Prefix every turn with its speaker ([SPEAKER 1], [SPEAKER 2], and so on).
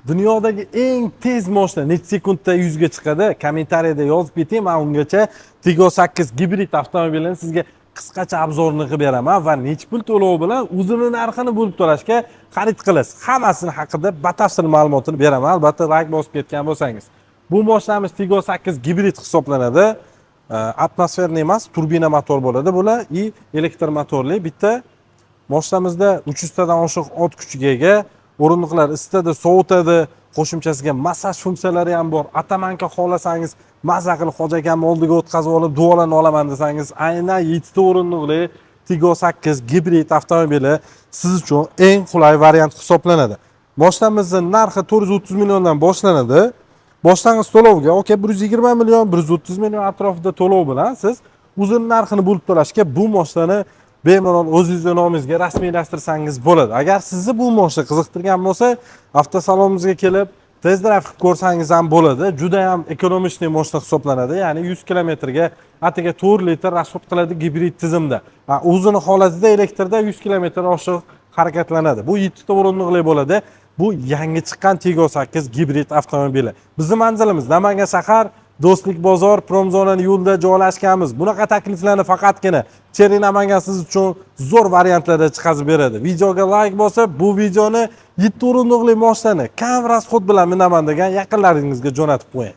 [SPEAKER 1] Dunyodagi eng tez mashina necha sekundda yuzga chiqadi? Kommentariyada yozib keting. Men ungacha Tiggo 8 gibrid avtomobilini sizga qisqacha obzorini qilib beraman va necha pul to'lovi bilan o'zini narxini bo'lib to'lashga xarid qilasiz. Hammasini haqida batafsil ma'lumotini beraman. Albatta like bosib ketgan bo'lsangiz. Bu mashinamiz Tiggo 8 gibrid hisoblanadi. Atmosferni emas, turbina motor bo'ladi bular и elektr motorli. Bitta mashinamizda 300 tadan oshiq ot kuchiga ega. O'rindiqlar isitadi, sovutadi, qo'shimchasiga massaj funksiyalari ham bor. Atamanka xohlasangiz mazza qilib Hoji akamni oldiga o'tkazib olib, duolarni olaman desangiz, aynan 7 ta o'rindiqli Tiggo 8 gibrid avtomobili siz uchun eng qulay variant hisoblanadi. Mashinamizning narxi 430 milliondan boshlanadi. Boshlang'ich to'lovga, 120 million, 130 million atrofida to'lov bilan siz o'zini narxini bo'lib to'lashga bu mashinani bemalol o'zingizning nomingizga rasmiylashtirsangiz bo'ladi. Agar sizni bu mashina qiziqtirgan bo'lsa, avtosalonimizga kelib test drive qilib ko'rsangiz ham bo'ladi. Juda ham ekonomik mashina hisoblanadi. Ya'ni 100 kilometrga atiga 4 litr rasxod qiladi gibrid tizimda. O'zini holatida elektrda 100 kilometr oshiq harakatlanadi. Bu 7 ta o'rindiqli bo'ladi. Bu yangi chiqqan Tiggo 8 gibrid avtomobili. Bizning manzilimiz Namangan shahar, Do'stlik bozor, Promzona yo'lida joylashganmiz. Bunaqa takliflarni faqatgina Cherry Namangan siz uchun zo'r variantlarda chiqazib beradi. Videoga like bosib, bu videoni 7 o'rindiqli mashinani kam rasxod bilan minaman degan yaqinlaringizga jo'natib qo'ying.